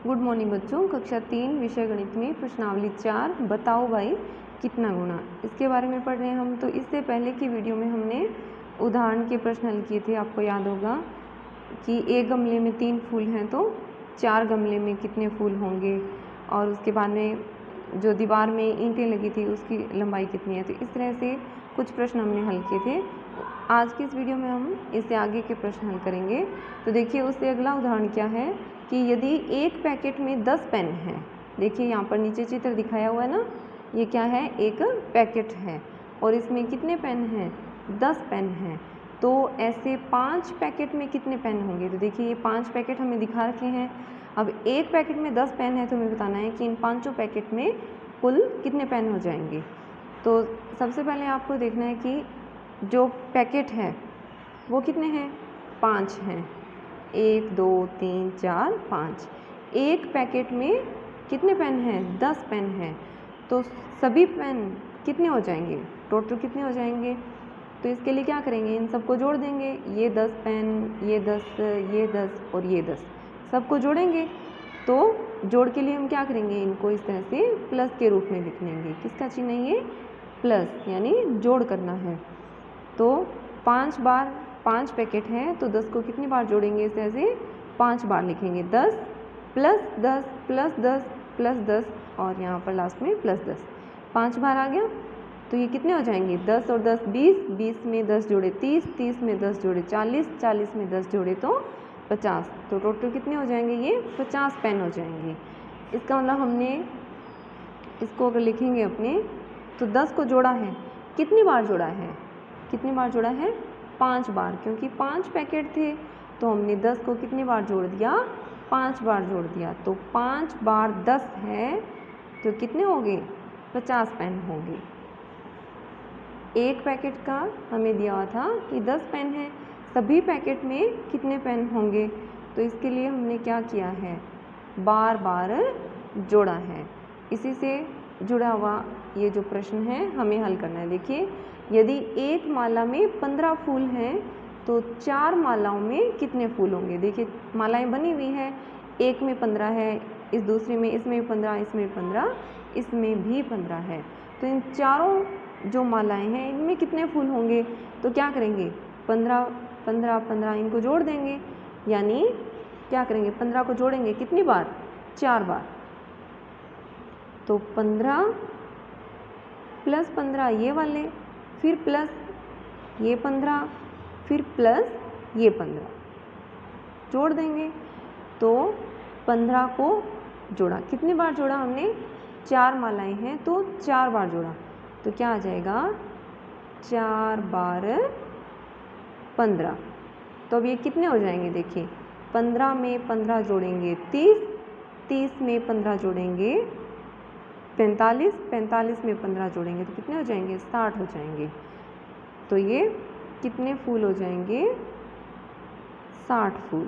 Good morning बच्चों। कक्षा 3 विषय गणित में प्रश्नावली 4 बताओ भाई कितना गुणा, इसके बारे में पढ़ रहे हैं हम। तो इससे पहले की वीडियो में हमने उदाहरण के प्रश्न हल किए थे। आपको याद होगा कि एक गमले में 3 फूल हैं तो 4 गमले में कितने फूल होंगे, और उसके बाद में जो दीवार में ईंटें लगी थी उसकी लंबाई कितनी है। तो इस तरह से कुछ प्रश्न हमने हल किए थे। आज की इस वीडियो में हम इससे आगे के प्रश्न हल करेंगे। तो देखिए उससे अगला उदाहरण क्या है कि यदि एक पैकेट में 10 पेन हैं, देखिए यहाँ पर नीचे चित्र दिखाया हुआ है ना, ये क्या है, एक पैकेट है और इसमें कितने पेन हैं, 10 पेन हैं। तो ऐसे 5 पैकेट में कितने पेन होंगे। तो देखिए ये 5 पैकेट हमें दिखा रखे हैं। अब एक पैकेट में 10 पेन है तो हमें बताना है कि इन 5 पैकेट में कुल कितने पेन हो जाएंगे। तो सबसे पहले आपको देखना है कि जो पैकेट है वो कितने हैं, 5 हैं। 1 2 3 4 5। एक पैकेट में कितने पेन हैं, 10 पेन हैं। तो सभी पेन कितने हो जाएंगे, टोटल कितने हो जाएंगे। तो इसके लिए क्या करेंगे, इन सबको जोड़ देंगे। ये 10 पेन, ये 10, ये 10 और ये 10 सबको जोड़ेंगे। तो जोड़ के लिए हम क्या करेंगे, इनको इस तरह से प्लस के रूप में लिख लेंगे। किसका चिन्ह है ये, प्लस, यानी जोड़ करना है। तो 5 बार 5 पैकेट हैं तो 10 को कितनी बार जोड़ेंगे, इस तरह से 5 बार लिखेंगे। 10 प्लस 10 प्लस 10 प्लस 10 और यहाँ पर लास्ट में प्लस 10, 5 बार आ गया। तो ये कितने हो जाएंगे, 10 और 10 20, 20 में 10 जोड़े 30, 30 में 10 जोड़े 40, 40 में 10 जोड़े तो 50। तो टोटल कितने हो जाएंगे, ये 50 पेन हो जाएंगे। इसका मतलब हमने इसको अगर लिखेंगे अपने, तो 10 को जोड़ा है, कितनी बार जोड़ा है, कितनी बार जोड़ा है, 5 बार। क्योंकि 5 पैकेट थे तो हमने 10 को कितनी बार जोड़ दिया, 5 बार जोड़ दिया। तो 5 बार 10 है तो कितने हो गए, 50 पेन होंगे। एक पैकेट का हमें दिया हुआ था कि 10 पेन है, सभी पैकेट में कितने पेन होंगे। तो इसके लिए हमने क्या किया है, बार बार जोड़ा है। इसी से जुड़ा हुआ ये जो प्रश्न है हमें हल करना है। देखिए यदि एक माला में 15 फूल हैं तो 4 मालाओं में कितने फूल होंगे। देखिए मालाएं बनी हुई है, एक में 15 है, इस दूसरे में, इसमें 15, इसमें 15, इसमें भी 15 है। तो इन चारों जो मालाएं हैं इनमें कितने फूल होंगे। तो क्या करेंगे, 15 15 15 इनको जोड़ देंगे। यानी क्या करेंगे, 15 को जोड़ेंगे कितनी बार, 4 बार। तो 15 प्लस 15 ये वाले, फिर प्लस ये 15, फिर प्लस ये 15 जोड़ देंगे। तो 15 को जोड़ा, कितनी बार जोड़ा हमने, 4 मालाएं हैं तो 4 बार जोड़ा। तो क्या आ जाएगा, 4 बार 15। तो अब ये कितने हो जाएंगे, देखिए 15 में 15 जोड़ेंगे 30, 30 में 15 जोड़ेंगे 45, 45 में 15 जोड़ेंगे तो कितने हो जाएंगे, 60 हो जाएंगे। तो ये कितने फूल हो जाएंगे, 60 फूल।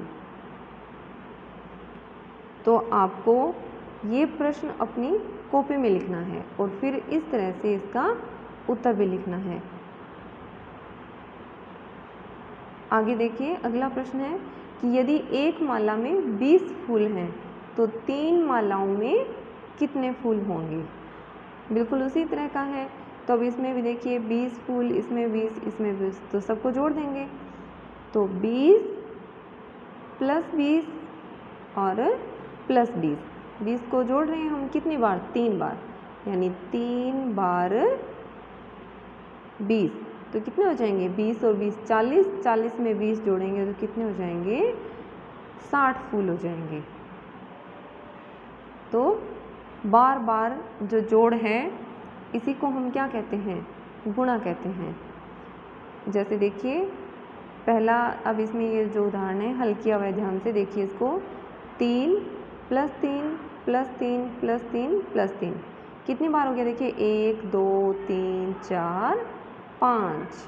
तो आपको ये प्रश्न अपनी कॉपी में लिखना है और फिर इस तरह से इसका उत्तर भी लिखना है। आगे देखिए अगला प्रश्न है कि यदि एक माला में 20 फूल हैं तो 3 मालाओं में कितने फूल होंगे। बिल्कुल उसी तरह का है। तो अब इसमें भी देखिए 20 फूल, इसमें 20, इसमें 20, तो सबको जोड़ देंगे। तो 20 प्लस 20 और प्लस 20, 20 को जोड़ रहे हैं हम कितनी बार, 3 बार, यानी 3 बार 20। तो कितने हो जाएंगे, 20 और 20 40, 40 में 20 जोड़ेंगे तो कितने हो जाएंगे, 60 फूल हो जाएंगे। तो बार बार जो जोड़ है इसी को हम क्या कहते हैं, गुणा कहते हैं। जैसे देखिए पहला, अब इसमें ये जो उदाहरण है हल किया हुआ है, ध्यान से देखिए इसको। 3 प्लस 3 प्लस 3 प्लस 3 प्लस 3 कितनी बार हो गया, देखिए 1 2 3 4 5।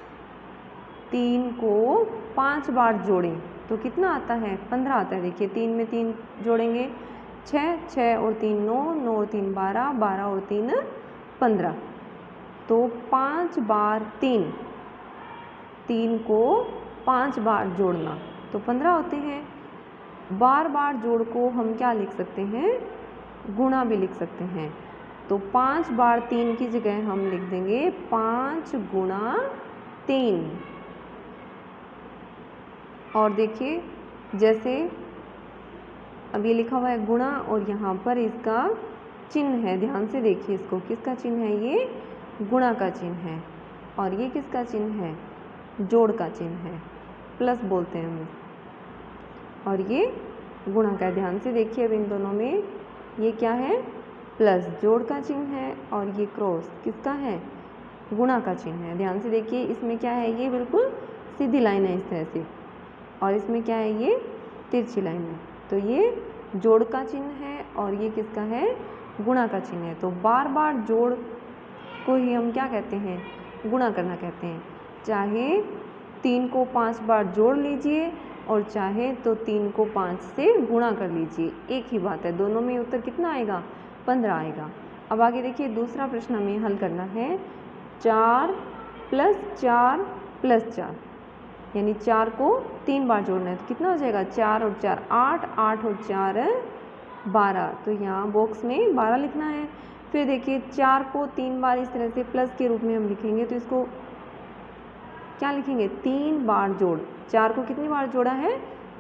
3 को 5 बार जोड़ें तो कितना आता है, 15 आता है। देखिए 3 में 3 जोड़ेंगे 6, 6 और 3 9, 9 और 3 12, 12 और 3 15। तो 5 बार 3, 3 को 5 बार जोड़ना तो 15 होते हैं। बार बार जोड़ को हम क्या लिख सकते हैं, गुणा भी लिख सकते हैं। तो 5 बार 3 की जगह हम लिख देंगे 5 गुणा 3। और देखिए जैसे अब ये लिखा हुआ है गुणा और यहाँ पर इसका चिन्ह है, ध्यान से देखिए इसको, किसका चिन्ह है, ये गुणा का चिन्ह है। और ये किसका चिन्ह है, जोड़ का चिन्ह है, प्लस बोलते हैं हम। और ये गुणा का, ध्यान से देखिए अब इन दोनों में ये क्या है, प्लस जोड़ का चिन्ह है, और ये क्रॉस किसका है, गुणा का चिन्ह है। ध्यान से देखिए इसमें क्या है, ये बिल्कुल सीधी लाइन है इस तरह से, और इसमें क्या है, ये तिरछी लाइन है। तो ये जोड़ का चिन्ह है और ये किसका है, गुणा का चिन्ह है। तो बार बार जोड़ को ही हम क्या कहते हैं, गुणा करना कहते हैं। चाहे 3 को 5 बार जोड़ लीजिए और चाहे तो 3 को 5 से गुणा कर लीजिए, एक ही बात है। दोनों में उत्तर कितना आएगा, 15 आएगा। अब आगे देखिए दूसरा प्रश्न हमें हल करना है। 4 + 4 + 4, यानी 4 को 3 बार जोड़ना है तो कितना हो जाएगा, 4 और 4 8, 8 और 4 12। तो यहाँ बॉक्स में 12 लिखना है। फिर देखिए 4 को 3 बार इस तरह से प्लस के रूप में हम लिखेंगे, तो इसको क्या लिखेंगे, 3 बार जोड़। 4 को कितनी बार जोड़ा है,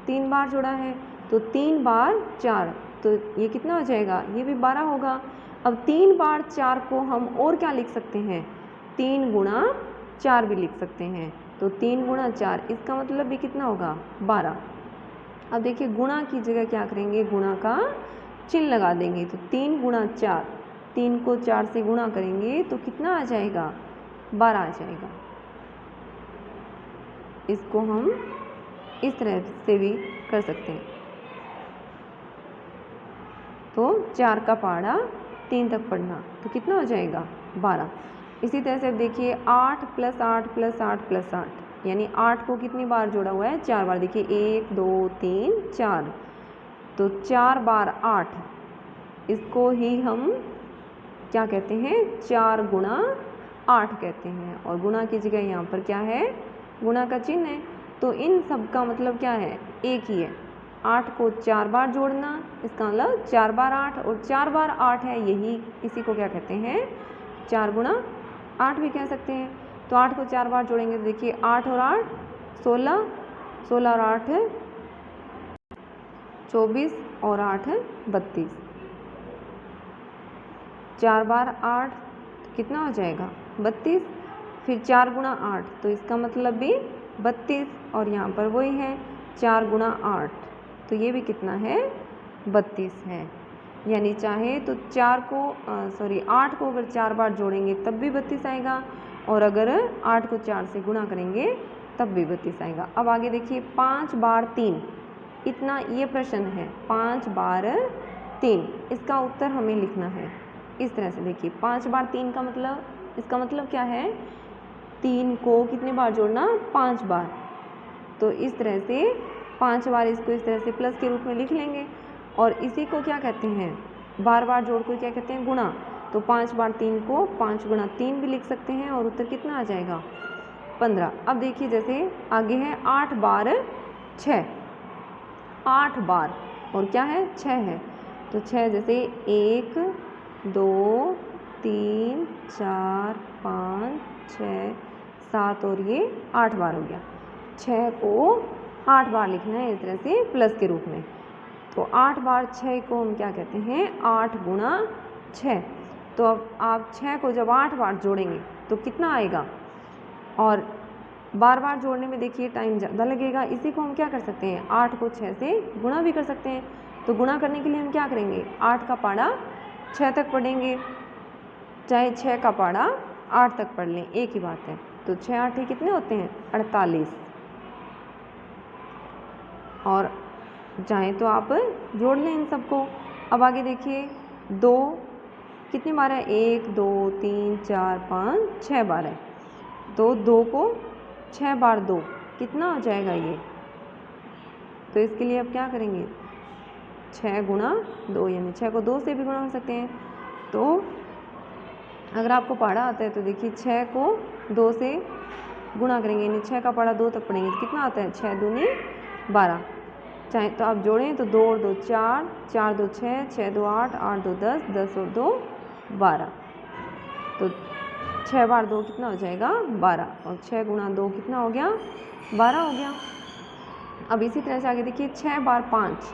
3 बार जोड़ा है, तो 3 बार 4, तो ये कितना हो जाएगा, ये भी 12 होगा। अब 3 बार 4 को हम और क्या लिख सकते हैं, 3 गुणा 4 भी लिख सकते हैं। तो 3 गुणा 4, इसका मतलब भी कितना होगा, 12। अब देखिए गुणा की जगह क्या करेंगे, गुणा का चिन्ह लगा देंगे। तो 3 गुणा 4, 3 को 4 से गुणा करेंगे तो कितना आ जाएगा, 12 आ जाएगा। इसको हम इस तरह से भी कर सकते हैं। तो 4 का पहाड़ा 3 तक पढ़ना, तो कितना हो जाएगा, 12। इसी तरह से अब देखिए 8 + 8 + 8 + 8, यानी 8 को कितनी बार जोड़ा हुआ है, 4 बार। देखिए 1 2 3 4, तो 4 बार 8, इसको ही हम क्या कहते हैं, 4 गुणा 8 कहते हैं। और गुणा की जगह यहाँ पर क्या है, गुणा का चिन्ह है। तो इन सब का मतलब क्या है, एक ही है। 8 को 4 बार जोड़ना, इसका मतलब 4 बार 8, और 4 बार 8 है, यही इसी को क्या कहते हैं, 4 गुणा 8 भी कह सकते हैं। तो 8 को 4 बार जोड़ेंगे तो देखिए 8 और 8 16, 16 और 8 24 और 8 32। 4 बार 8 कितना हो जाएगा, 32। फिर 4 गुणा 8, तो इसका मतलब भी 32, और यहाँ पर वही है 4 गुणा 8, तो ये भी कितना है, 32 है। यानी चाहे तो 8 को अगर 4 बार जोड़ेंगे तब भी 32 आएगा, और अगर 8 को 4 से गुणा करेंगे तब भी 32 आएगा। अब आगे देखिए 5 बार 3, इतना ये प्रश्न है, 5 बार 3, इसका उत्तर हमें लिखना है इस तरह से। देखिए 5 बार 3 का मतलब, इसका मतलब क्या है, 3 को कितने बार जोड़ना, 5 बार। तो इस तरह से 5 बार इसको इस तरह से प्लस के रूप में लिख लेंगे, और इसी को क्या कहते हैं, बार बार जोड़ को क्या कहते हैं, गुणा। तो 5 बार 3 को 5 गुणा 3 भी लिख सकते हैं, और उत्तर कितना आ जाएगा, 15। अब देखिए जैसे आगे है 8 बार 6, 8 बार और क्या है, 6 है। तो 6 जैसे 1 2 3 4 5 6 7, और ये 8 बार हो गया। 6 को 8 बार लिखना है इस तरह से प्लस के रूप में। तो 8 बार 6 को हम क्या कहते हैं, 8 गुणा 6। तो अब आप 6 को जब 8 बार जोड़ेंगे तो कितना आएगा, और बार बार जोड़ने में देखिए टाइम ज़्यादा लगेगा। इसी को हम क्या कर सकते हैं, 8 को 6 से गुणा भी कर सकते हैं। तो गुणा करने के लिए हम क्या करेंगे, 8 का पहाड़ा 6 तक पढ़ेंगे, चाहे 6 का पहाड़ा 8 तक पढ़ लें, एक ही बात है। तो 6 8 कितने होते हैं, 48। और चाहे तो आप जोड़ लें इन सबको। अब आगे देखिए 2 कितनी बार है, 1 2 3 4 5 6 बार है। तो 2 को 6 बार 2 कितना हो जाएगा ये, तो इसके लिए अब क्या करेंगे, 6 गुणा 2, यानी 6 को 2 से भी गुणा कर सकते हैं। तो अगर आपको पहाड़ा आता है तो देखिए 6 को 2 से गुणा करेंगे, यानी 6 का पहाड़ा 2 तक पढ़ेंगे तो कितना आता है, 6 दूनी 12। चाहे तो आप जोड़ें तो 2 और 2 4, 4 2 6, 6 2 8, 8 2 10, 10 और 2 12। तो 6 बार 2 कितना हो जाएगा 12 और 6 गुणा 2 कितना हो गया 12 हो गया। अब इसी तरह से आगे देखिए 6 बार 5,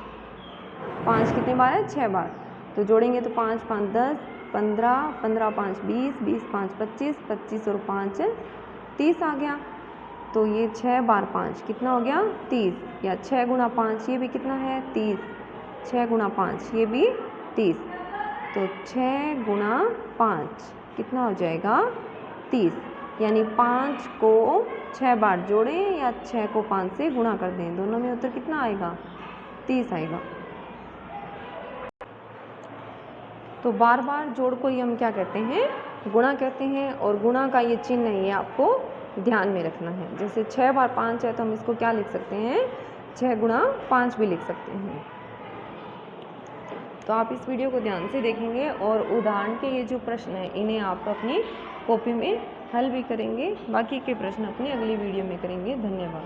5 कितने बार है 6 बार, तो जोड़ेंगे तो 5 5 10, 15, 15 5 20, 20 5 25, 25 और 5 30 आ गया। तो ये 6 बार 5 कितना हो गया 30, या 6 गुणा 5 ये भी कितना है 30, 6 गुणा 5 ये भी 30। तो 6 गुणा 5 कितना हो जाएगा 30, यानी 5 को 6 बार जोड़ें या 6 को 5 से गुणा कर दें, दोनों में उत्तर कितना आएगा 30 आएगा। तो बार बार जोड़ को ही हम क्या कहते हैं गुणा कहते हैं, और गुणा का ये चिन्ह है ये आपको ध्यान में रखना है। जैसे 6 बार 5 है तो हम इसको क्या लिख सकते हैं 6 गुणा 5 भी लिख सकते हैं। तो आप इस वीडियो को ध्यान से देखेंगे और उदाहरण के ये जो प्रश्न हैं इन्हें आप अपनी कॉपी में हल भी करेंगे, बाकी के प्रश्न अपनी अगली वीडियो में करेंगे। धन्यवाद।